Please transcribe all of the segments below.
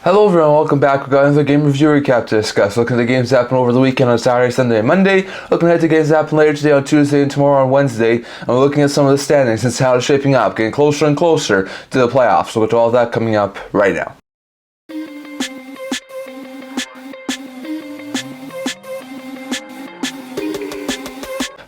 Hello everyone, welcome back. We've got another game review recap to discuss. Looking at the games that happened over the weekend on Saturday, Sunday, and Monday. Looking ahead to games that happen later today on Tuesday and tomorrow on Wednesday. And we're looking at some of the standings and how it's shaping up, getting closer and closer to the playoffs. We'll get to all of that coming up right now.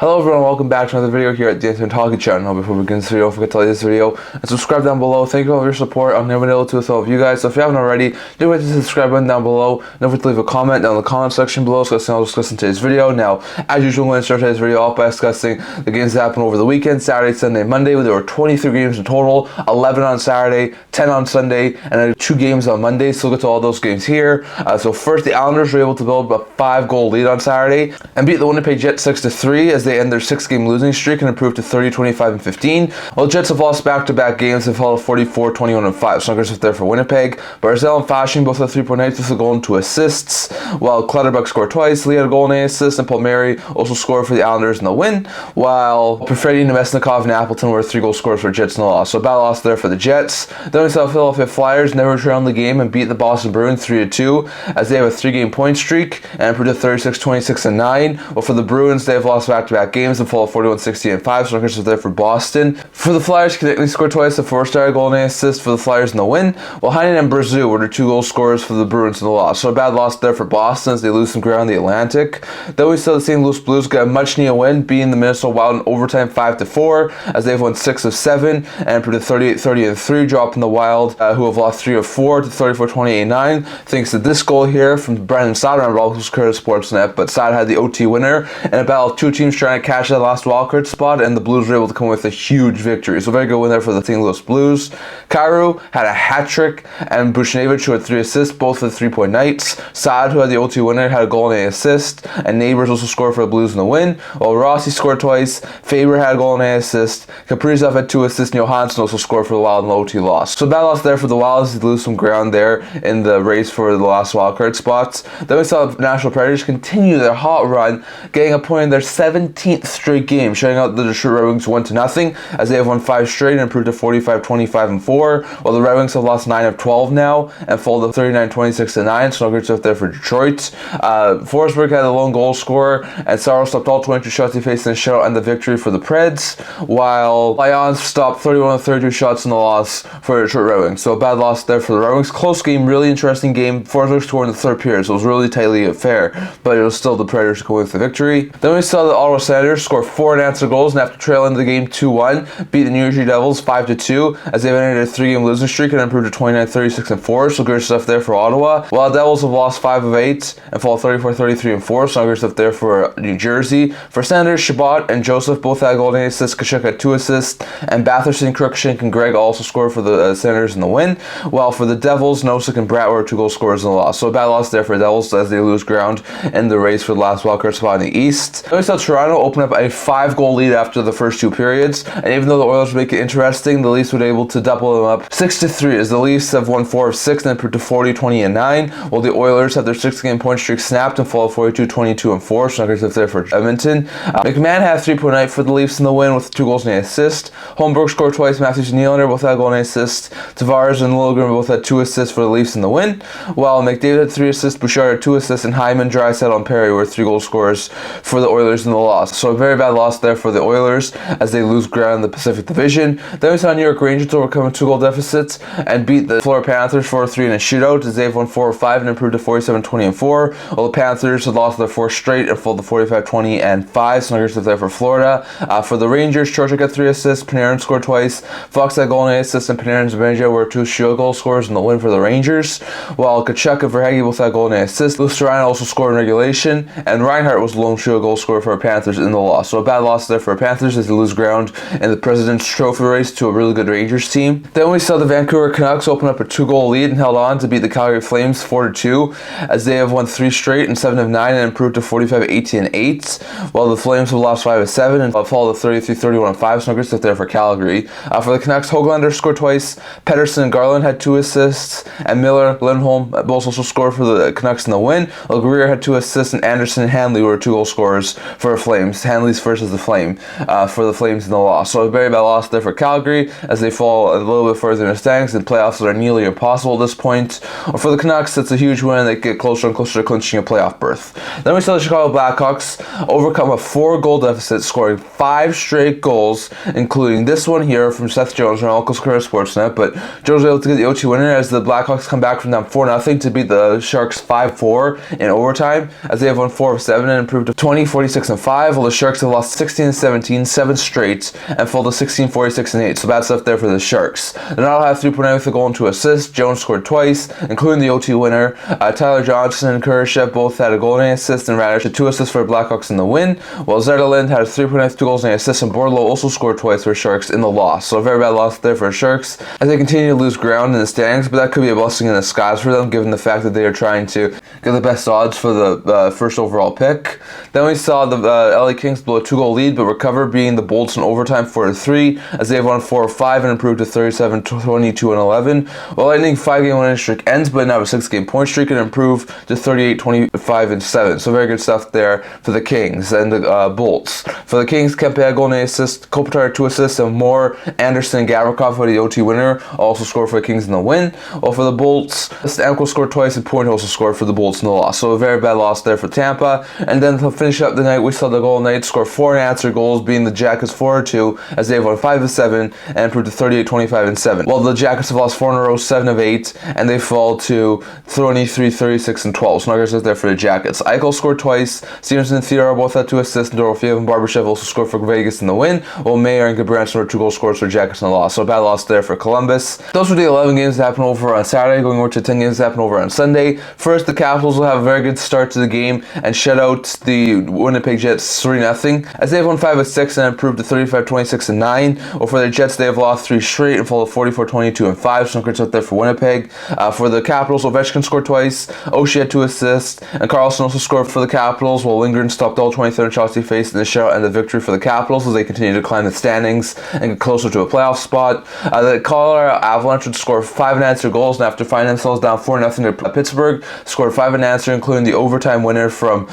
Hello everyone, welcome back to another video here at the Edmonton Hockey channel. Before we begin this video, don't forget to like this video and subscribe down below. Thank you for all your support. I'm never able to with all of you guys. So if you haven't already, do hit the subscribe button down below. Don't forget to leave a comment down in the comment section below discussing all discussing today's video. Now, as usual, we're going to start today's video off by discussing the games that happened over the weekend, Saturday, Sunday, Monday. There were 23 games in total, 11 on Saturday, 10 on Sunday, and then 2 games on Monday. So we'll get to all those games here. So first, the Islanders were able to build a 5-goal lead on Saturday and beat the Winnipeg Jets 6-3 as they end their 6-game losing streak and improved to 30, 25, and 15. While the Jets have lost back-to-back games and fell to 44, 21, and 5. So aggressive there for Winnipeg. Barzell and Fasching both had 3.8 with a goal and 2 assists, while Clutterbuck scored twice. Lee had a goal and 8 assists, and Palmieri also scored for the Islanders in the win, while Perfetti, Nemesnikov, and Appleton were 3-goal scorers for Jets in the loss. So a bad loss there for the Jets. Then we saw Philadelphia Flyers never trailed the game and beat the Boston Bruins 3-2 as they have a 3-game point streak and improved to 36, 26, and 9. Well, for the Bruins, they have lost back-to-back games and fall 41, 60, and 5. So aggressive there for Boston. For the Flyers, Konechny scored twice, a 4-star goal and 8 assists for the Flyers in the win, while Heinen and Brazeau were the 2-goal scorers for the Bruins in the loss. So a bad loss there for Boston as they lose some ground in the Atlantic. Then we saw the St. Louis Blues get a much-needed win, beating the Minnesota Wild in overtime 5-4 as they've won 6 of 7 and improved to 38, 30, and 3, dropping the Wild, who have lost 3 of 4 to 34, 28, 9. Thanks to this goal here from Brandon Saad on Rolls Curtis Sportsnet, but Saad had the OT winner in a battle of 2 teams trying to catch that last wildcard spot, and the Blues were able to come with a huge victory. So very good win there for the St. Louis Blues. Kyrou had a hat trick, and Buchnevich, who had 3 assists, both with 3-point nights. Saad, who had the OT winner, had a goal and 8 assists, and Neighbors also scored for the Blues in the win, while Rossi scored twice. Faber had a goal and 8 assists. Kaprizov had 2 assists, and Johansson also scored for the Wild in the OT loss. So bad loss there for the Wild as they lose some ground there in the race for the last wildcard spots. Then we saw the Nashville Predators continue their hot run, getting a point in their 17th straight game, shutting out the Detroit Red Wings 1-0 as they have won 5 straight and improved to 45, 25, and 4, while the Red Wings have lost 9 of 12 now and fall to 39, 26, and 9. So no good stuff there for Detroit. Forsberg had a lone goal scorer, and Saros stopped all 22 shots he faced in a shutout and the victory for the Preds, while Lyons stopped 31 of 32 shots in the loss for the Detroit Red Wings. So a bad loss there for the Red Wings. Close game, really interesting game. Forsberg scored in the 3rd period, so it was really tightly fair, but it was still the Predators going with the victory. Then we saw the Ottawa Senators score 4 unanswered goals, and after trailing the game 2-1, beat the New Jersey Devils 5-2 as they've entered a 3-game losing streak and improved to 29, 36, and 4. So good stuff there for Ottawa. While the Devils have lost 5 of 8 and fall 34, 33, and 4. So good stuff there for New Jersey. For Senators, Shabbat and Joseph both had goal and 8 assists. Kachuk had 2 assists, and Batherson, Cruikshank, and Gregg also scored for the Senators in the win. While for the Devils, Nosek and Bratt were 2-goal scorers in the loss. So a bad loss there for the Devils as they lose ground in the race for the last wildcard spot in the East. Then we saw Toronto open up a 5-goal lead after the first 2 periods, and even though the Oilers make it interesting, the Leafs were able to double them up 6-3 as the Leafs have won 4 of 6 and improved to 40, 20, and 9, while the Oilers have their 6-game point streak snapped and fall 42, 22, and 4. So not good there for Edmonton. McMahon had 3.8 for the Leafs in the win with 2 goals and 8 assists. Holmberg scored twice. Matthews and Nylander both had a goal and 8 assists. Tavares and Liljegren both had 2 assists for the Leafs in the win, while McDavid had 3 assists, Bouchard had 2 assists, and Hyman, Draisaitl, and Perry were 3-goal scorers for the Oilers in the loss. So a very bad loss there for the Oilers as they lose ground in the Pacific Division. Then we saw New York Rangers overcome 2-goal deficits and beat the Florida Panthers 4-3 in a shootout as they've won 4 of 5 and improved to 47, 20, and 4. While the Panthers had lost their 4 straight and fell to 45, 20, and 5. So no good stuff there for Florida. For the Rangers, Trocheck had 3 assists, Panarin scored twice, Fox had goal and 8 assists, and Panarin and Zibanejad were 2 goal scorers in the win for the Rangers. While Kachuk and Verhaeghe both had goal and 8 assists. Luciano also scored in regulation, and Reinhart was the lone goal scorer for the Panthers in the loss. So a bad loss there for the Panthers as they lose ground in the President's Trophy race to a really good Rangers team. Then we saw the Vancouver Canucks open up a 2-goal lead and held on to beat the Calgary Flames 4-2 as they have won 3 straight and 7 of 9 and improved to 45, 18, and 8, while the Flames have lost 5 of 7 and fall to 33, 31, and 5. So no good stuff there for Calgary. For the Canucks, Höglander scored twice, Pettersson and Garland had 2 assists, and Miller, Lindholm both also scored for the Canucks in the win, while Greer had 2 assists, and Anderson and Hanley were 2-goal scorers for the Flames. Flames. Hanley's first as the Flame for the Flames in the loss. So a very bad loss there for Calgary as they fall a little bit further in the standings, and playoffs are nearly impossible at this point. For the Canucks, it's a huge win. They get closer and closer to clinching a playoff berth. Then we saw the Chicago Blackhawks overcome a 4-goal deficit, scoring 5 straight goals, including this one here from Seth Jones from Uncle Square Sportsnet. But Jones was able to get the OT winner as the Blackhawks come back from down 4-0 to beat the Sharks 5-4 in overtime, as they have won 4 of 7 and improved to 20-46-5, while the Sharks have lost 16-17, 7 straight, and fall to 16-46-8. So bad stuff there for the Sharks. They now have 3.9 with a goal and 2 assists. Jones scored twice, including the OT winner. Tyler Johnson and Kurashev both had a goal and an assist, and Radish had 2 assists for the Blackhawks in the win, while Zetterlund had 3.9 2 goals and an assist, and Bordeaux also scored twice for Sharks in the loss. So a very bad loss there for Sharks as they continue to lose ground in the standings, but that could be a blessing in disguise for them given the fact that they are trying to get the best odds for the first overall pick. Then we saw the LA Kings blow a 2-goal lead but recover, beating the Bolts in overtime 4-3 as they have won 4 of 5 and improved to 37-22-11, while Lightning 5-game winning streak ends but now a 6-game point streak and improve to 38-25-7. So very good stuff there for the Kings and the Bolts. For the Kings, Kempe had a goal and an assist, Kopitar had 2 assists, and Moore, Anderson, and Gavrikov had the OT winner also scored for the Kings in the win. While for the Bolts, Stamkos scored twice and Point also scored for the Bolts in the loss. So a very bad loss there for Tampa. And then to finish up the night, we saw the Golden Knights score 4 unanswered goals, beating the Jackets 4-2 as they have won 5 of 7 and improved to 38-25-7. While the Jackets have lost 4 in a row, 7 of 8, and they fall to 23-36-12. So not good there for the Jackets. Eichel scored twice. Stevenson and Theodore both had 2 assists, and Dorofiev and Barbashev also scored for Vegas in the win, while Mayer and Gudbranson were 2 goal scorers for Jackets in the loss. So a bad loss there for Columbus. Those were the 11 games that happened over on Saturday, going over to 10 games that happened over on Sunday. First, the Capitals will have a very good start to the game and shut out the Winnipeg Jets 3-0 as they have won 5 of 6 and improved to 35-26-9. While for the Jets, they have lost 3 straight and fall to 44-22-5. So good stuff there for Winnipeg. For the Capitals, Ovechkin scored twice, Oshie had 2 assists, and Carlson also scored for the Capitals, while Lindgren stopped all 23rd shots he faced in the shutout and the victory for the Capitals as they continue to climb the standings and get closer to a playoff spot. The Colorado Avalanche would score 5 unanswered goals, and after finding themselves down 4-0 to Pittsburgh, scored 5 unanswered, including the overtime winner from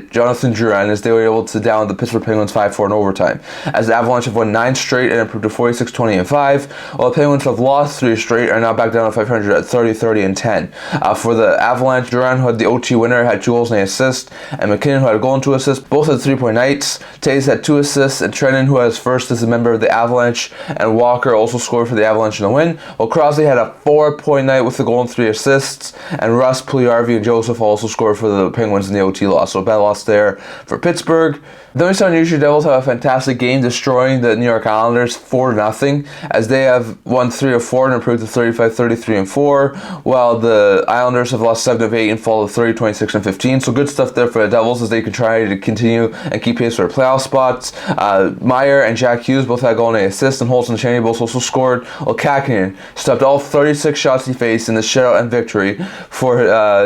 Jonathan Drouin, as they were able to down the Pittsburgh Penguins 5-4 in overtime. As the Avalanche have won 9 straight and improved to 46-20-5, while the Penguins have lost 3 straight and are now back down to 500 at 30-30-10. For the Avalanche, Drouin, who had the OT winner, had 2 goals and an assist, and McKinnon, who had a goal and 2 assists, both had 3-point nights. Taves had 2 assists, and Trennan, who has first as a member of the Avalanche, and Walker also scored for the Avalanche in the win, while Crosby had a 4-point night with a goal and 3 assists, and Russ, Puljujarvi, and Joseph also scored for the Penguins in the OT loss. So a bad loss there for Pittsburgh. Then we saw New Jersey Devils have a fantastic game, destroying the New York Islanders 4-0 as they have won 3 of 4 and improved to 35-33-4, while the Islanders have lost 7 of 8 and fall to 30-26-15. So good stuff there for the Devils as they can try to continue and keep pace for their playoff spots. Meyer and Jack Hughes both had a goal and an assist, and Holtz and Cheney both also scored, while Kakinen stopped all 36 shots he faced in the shutout and victory for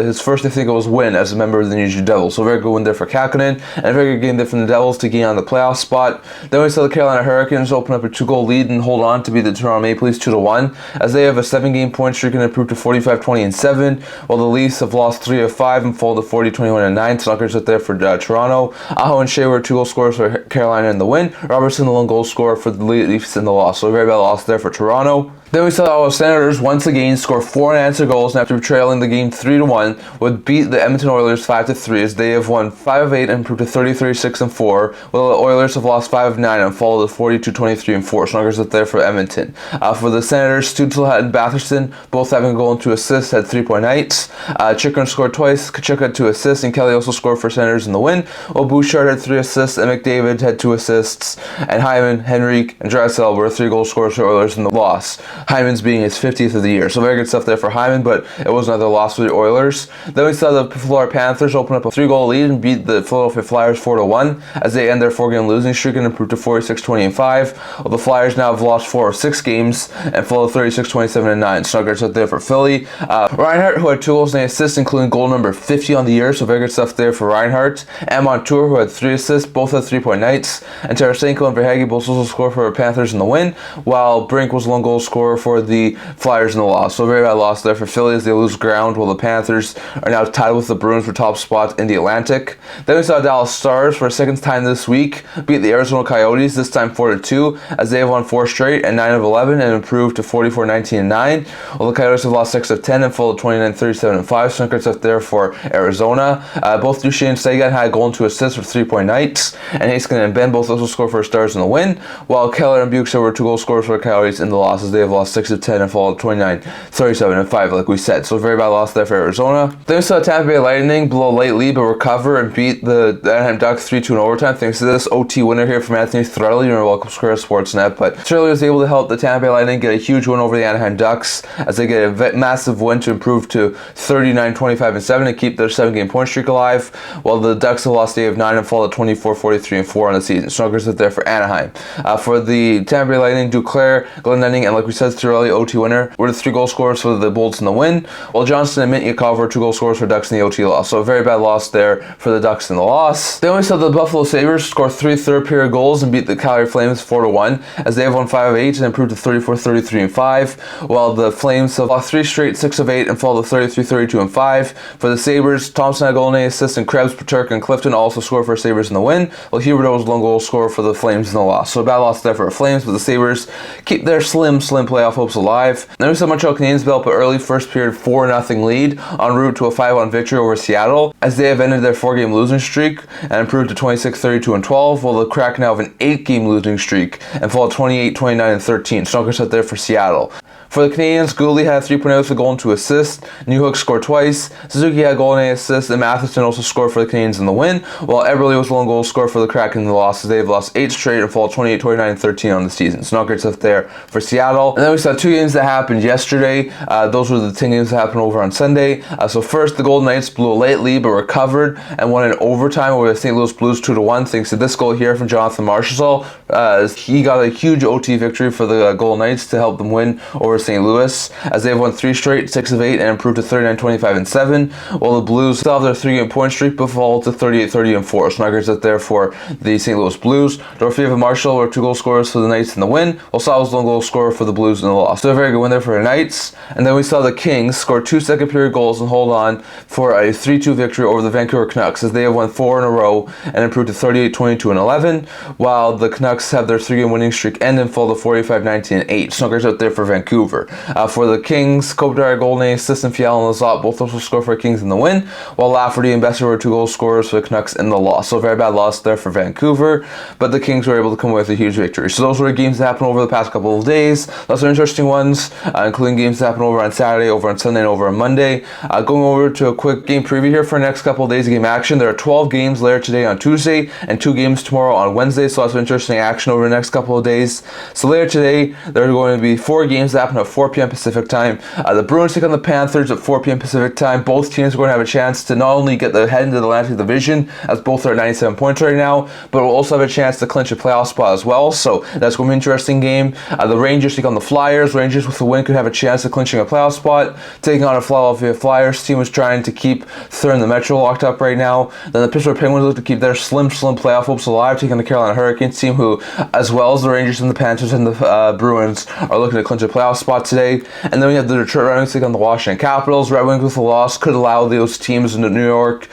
his first, I think it was, win as a member of the New Jersey Devils. So a very good win there for Kakinen, and a very good game there from the Devils to gain on the playoff spot. Then we saw the Carolina Hurricanes open up a 2-goal lead and hold on to beat the Toronto Maple Leafs 2-1 as they have a 7-game point streak and improved to 45-20-7, while the Leafs have lost 3 of 5 and fall to 40-21-9. So not good there for Toronto. Aho and Shea were 2 goal scorers for Carolina in the win. Robertson, the lone goal scorer for the Leafs in the loss. So a very bad loss there for Toronto. Then we saw the Ottawa Senators once again score 4 unanswered goals, and after trailing the game 3-1, would beat the Edmonton Oilers 5-3 as they have won 5 of 8 and improved to 30-36-4, while the Oilers have lost 5 of 9 and fall to 42-23-4. So numbers up there for Edmonton. For the Senators, Stützle and Batherson both having a goal and 2 assists had 3-point nights. Chychrun scored twice, Kachuk had 2 assists, and Kelly also scored for Senators in the win, while Bouchard had 3 assists, and McDavid had 2 assists, and Hyman, Henrique, and Draisaitl were 3 goal scorers for Oilers in the loss. Hyman's being his 50th of the year. So very good stuff there for Hyman, but it was another loss for the Oilers. Then we saw the Florida Panthers open up a 3-goal lead and beat the Philadelphia Flyers 4-1 as they end their 4-game losing streak and improved to 46-20-5. Well, the Flyers now have lost 4 of 6 games and fall to 36-27-9. So good stuff there for Philly. Reinhart, who had 2 goals and an assist, including goal number 50 on the year. So very good stuff there for Reinhart. And Montour, who had 3 assists, both had 3-point nights. And Tarasenko and Verhaeghe both also scored for the Panthers in the win, while Brink was lone goal scorer scorer for the Flyers in the loss. So a very bad loss there for Philly as they lose ground, while the Panthers are now tied with the Bruins for top spot in the Atlantic. Then we saw Dallas Stars for a second time this week beat the Arizona Coyotes, this time 4-2, as they have won 4 straight and 9 of 11 and improved to 44-19-9. While the Coyotes have lost 6 of 10 and fall to 29-37-5. So records up there for Arizona. Both Duchesne and Sagan had a goal and 2 assists for 3-point nights, and Haskin and Ben both also scored for Stars in the win, while Keller and Bukes were 2 goal scorers for the Coyotes in the losses. They have lost 6 of 10 and fall to 29-37-5, like we said. So a very bad loss there for Arizona. Then we saw Tampa Bay Lightning blow a late lead but recover and beat the Anaheim Ducks 3-2 in overtime thanks to this OT winner here from Anthony Threlly. You're welcome, Square Sportsnet. But Threlly was able to help the Tampa Bay Lightning get a huge win over the Anaheim Ducks as they get a massive win to improve to 39-25-7 and keep their 7-game point streak alive, while the Ducks have lost 8 of 9 and fall to 24-43-4 on the season. Snuggers up there for Anaheim. For the Tampa Bay Lightning, Duclair, Glendening, and like we said, Threlly, OT winner, were the 3 goal scorers for the Bolts in the win, while Johnston and Mintyukov were 2 goal scorers for Ducks in the OT loss. So a very bad loss there for the Ducks in the loss. Then we saw the Buffalo Sabres score 3 third-period goals and beat the Calgary Flames 4-1 as they have won 5 of 8 and improved to 34-33-5, while the Flames have lost 3 straight 6 of 8 and fall to 33-32-5. For the Sabres, Thompson had a goal and assist, and Krebs, Paterka, and Clifton also scored for Sabres in the win, while Huberdeau was lone goal scorer for the Flames in the loss. So a bad loss there for the Flames, but the Sabres keep their slim playoff hopes alive. Then we saw Montreal Canadiens develop an early first period 4-0 lead en route to a 5-1 victory over Seattle as they have ended their 4-game losing streak and improved to 26-32-12, while the Kraken now have an 8-game losing streak and fall 28-29-13. Snuggers out there for Seattle. For the Canadiens, Gouldy had 3.0 with a goal and 2 assists. Newhook scored twice. Suzuki had a goal and 8 assists, and Matheson also scored for the Canadiens in the win, while Eberle was the lone goal scorer for the Kraken in the loss as they've lost 8 straight and fall 28-29-13 on the season. Snuggers up there for Seattle. And then we saw 2 games that happened yesterday. Those were the 10 games that happened over on Sunday. So first, the Golden Knights blew a late lead but recovered and won in overtime over the St. Louis Blues 2-1 thanks to this goal here from Jonathan Marchessault. He got a huge OT victory for the Golden Knights to help them win over St. Louis as they've won 3 straight, 6 of 8, and improved to 39-25-7, while the Blues still have their 3-game point streak but fall to 38-30-4. Snuggers out there for the St. Louis Blues. Dorfieva and Marshall were 2 goal scorers for the Knights in the win, while Saul was the lone goal scorer for the Blues in the loss. So a very good win there for the Knights. And then we saw the Kings score 2 second-period goals and hold on for a 3-2 victory over the Vancouver Canucks as they have won 4 in a row and improved to 38-22-11, while the Canucks have their 3-game winning streak end and fall to 45-19-8. Snuggers out there for Vancouver. For the Kings, Kopitar, Goldney, Assist, and Fiala and Lazat both also scored for the Kings in the win, while Lafferty and Besser were 2 goal scorers for the Canucks in the loss. So a very bad loss there for Vancouver, but the Kings were able to come away with a huge victory. So those were the games that happened over the past couple of days. Lots of interesting ones, including games that happened over on Saturday, over on Sunday, and over on Monday. Going over to a quick game preview here for the next couple of days of game action. There are 12 games later today on Tuesday and 2 games tomorrow on Wednesday, so lots of interesting action over the next couple of days. So later today, there are going to be 4 games that happen at 4 p.m. Pacific time. The Bruins take on the Panthers at 4 p.m. Pacific time. Both teams are going to have a chance to not only get the head into the Atlantic Division, as both are at 97 points right now, but will also have a chance to clinch a playoff spot as well. So that's going to be an interesting game. The Rangers take on the Flyers. Rangers with the win could have a chance of clinching a playoff spot. Taking on a Philadelphia Flyers team was trying to keep third in the Metro locked up right now. Then the Pittsburgh Penguins look to keep their slim playoff hopes alive, taking the Carolina Hurricanes team, who, as well as the Rangers and the Panthers and the Bruins, are looking to clinch a playoff spot today. And then we have the Detroit Red Wings take on the Washington Capitals. Red Wings with a loss could allow those teams in New York,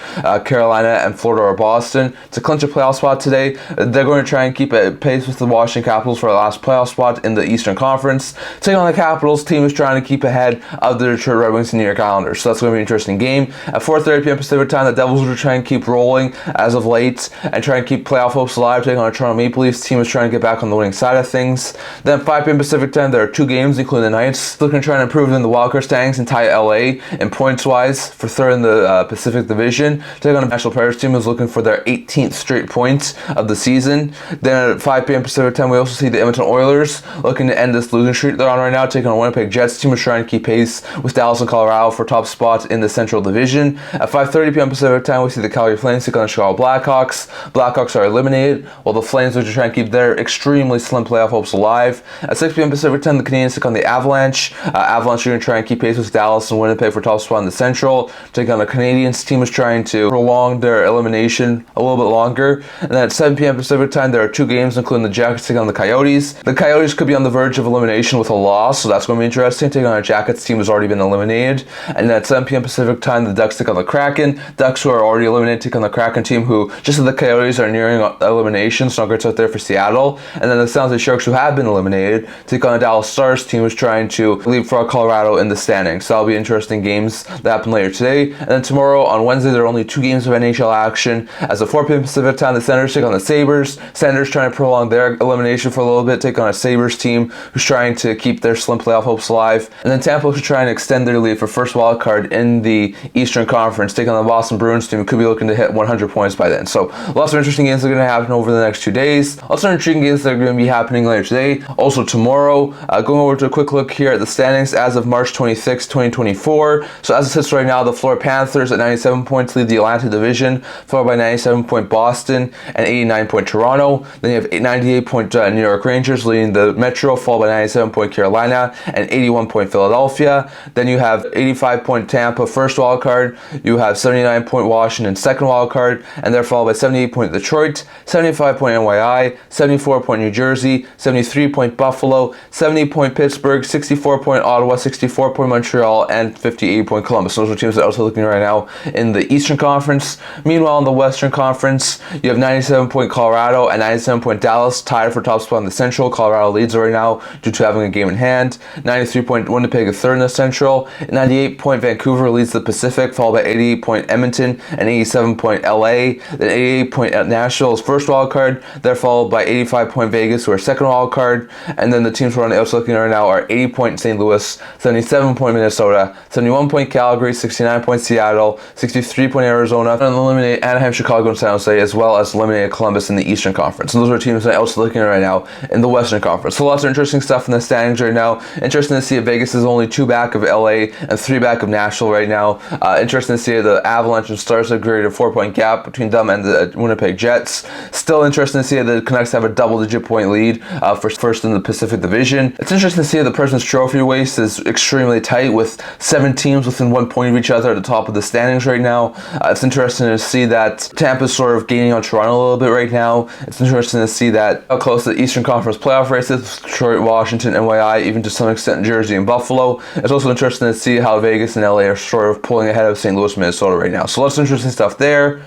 Carolina, and Florida or Boston to clinch a playoff spot today. They're going to try and keep a pace with the Washington Capitals for the last playoff spot in the Eastern Conference. Taking on the Capitals, team is trying to keep ahead of the Detroit Red Wings and New York Islanders. So that's going to be an interesting game. At 4:30 p.m. Pacific time, the Devils will try and keep rolling as of late and try and keep playoff hopes alive. Taking on the Toronto Maple Leafs, team is trying to get back on the winning side of things. Then 5 p.m. Pacific time, there are 2 games, including the Knights looking to try and improve in the wildcard standings and tie LA in points-wise for third in the Pacific Division. Taking on the National Predators team is looking for their 18th straight points of the season. Then at 5 p.m. Pacific time, we also see the Edmonton Oilers looking to end this losing streak they're on right now, taking on Winnipeg Jets team is trying to keep pace with Dallas and Colorado for top spots in the Central Division. At 5:30 p.m. Pacific time, we see the Calgary Flames take on the Chicago Blackhawks. Blackhawks are eliminated, while the Flames are trying to keep their extremely slim playoff hopes alive. At 6 p.m. Pacific time, the Canadiens take on the Avalanche. Avalanche are going to try and keep pace with Dallas and Winnipeg for top spot in the Central. Take on the Canadiens. Team is trying to prolong their elimination a little bit longer. And then at 7 p.m. Pacific time, there are 2 games, including the Jackets taking on the Coyotes. The Coyotes could be on the verge of elimination with a loss, so that's going to be interesting. Taking on a Jackets team has already been eliminated. And then at 7 p.m. Pacific time, the Ducks take on the Kraken. Ducks, who are already eliminated, take on the Kraken team, who, just as the Coyotes, are nearing elimination, so not great out there for Seattle. And then the San Jose Sharks, who have been eliminated, take on the Dallas Stars team, who's trying to leapfrog Colorado in the standings. So that'll be interesting games that happen later today. And then tomorrow, on Wednesday, there are only 2 games of NHL action. As at 4 p.m. Pacific time, the Senators take on the Sabres. Senators trying to prolong their elimination for a little bit, take on a Sabres team who's trying to keep their slim playoff hopes alive. And then Tampa should try and extend their lead for first wild card in the Eastern Conference, take on the Boston Bruins team, who could be looking to hit 100 points by then. So lots of interesting games that are going to happen over the next 2 days. Lots of intriguing games that are going to be happening later today. Also tomorrow, going over to a quick look here at the standings as of March 26, 2024. So as it sits right now, the Florida Panthers at 97 points lead the Atlantic Division, followed by 97-point Boston and 89-point Toronto. Then you have 98-point New York Rangers leading the Metro, followed by 97-point Carolina and 81-point Philadelphia. Then you have 85-point Tampa, first wild card. You have 79-point Washington, second wild card, and they're followed by 78-point Detroit, 75-point NYI, 74-point New Jersey, 73-point Buffalo, 70-point Pittsburgh, 64-point Ottawa, 64-point Montreal, and 58-point Columbus. Those are teams that are also looking right now in the Eastern Conference. Meanwhile, in the Western Conference, you have 97-point Colorado and 97-point Dallas tied for top spot in the Central. Colorado leads right now due to having a game in hand. 93-point Winnipeg is third in the Central. 98-point Vancouver leads the Pacific, followed by 88-point Edmonton and 87-point LA. Then 88-point Nashville is first wild card. They're followed by 85-point Vegas, who are second wild card. And then the teams who are on the outside looking right now are 80-point St. Louis, 77-point Minnesota, 71-point Calgary, 69-point Seattle, 63-point Arizona, and eliminate Anaheim, Chicago, and San Jose, as well as eliminate Columbus in the Eastern Conference. And those are teams that are also looking at right now in the Western Conference. So lots of interesting stuff in the standings right now. Interesting to see if Vegas is only 2 back of LA and 3 back of Nashville right now. Interesting to see the Avalanche and Stars have created a 4-point gap between them and the Winnipeg Jets. Still interesting to see the Canucks have a double-digit point lead for first in the Pacific Division. It's interesting to see the President's Trophy race is extremely tight, with 7 teams within 1 point of each other at the top of the standings right now. It's interesting to see that Tampa's sort of gaining on Toronto a little bit right now. It's interesting to see that how close the Eastern Conference playoff race is, Detroit, Washington, NYI, even to some extent Jersey and Buffalo. It's also interesting to see how Vegas and LA are sort of pulling ahead of St. Louis, Minnesota right now. So lots of interesting stuff there.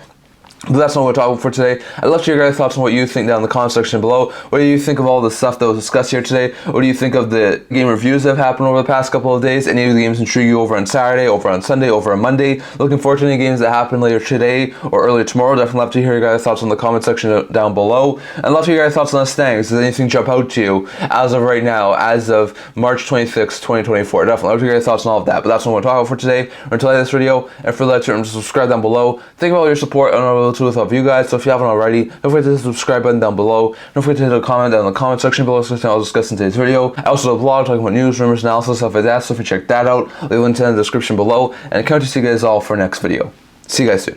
But that's not what we're talking about for today. I'd love to hear your guys' thoughts on what you think down in the comment section below. What do you think of all the stuff that was discussed here today? What do you think of the game reviews that have happened over the past couple of days? Any of the games intrigue you over on Saturday, over on Sunday, over on Monday? Looking forward to any games that happen later today or earlier tomorrow. Definitely love to hear your guys' thoughts in the comment section down below. And I'd love to hear your guys' thoughts on the standings. Does anything jump out to you as of right now, as of March 26, 2024? Definitely love to hear your thoughts on all of that. But that's what we're talking about for today. We're going to like this video, and for that, remember to subscribe down below. Think about all your support, and I'll do without you guys. So if you haven't already, don't forget to hit the subscribe button down below. Don't forget to hit a comment down in the comment section below, so I'll discuss in today's video. I also have a blog talking about news, rumors, analysis, stuff like that. So if you check that out, leave a link in the description below. And I can't wait to see you guys all for our next video. See you guys soon.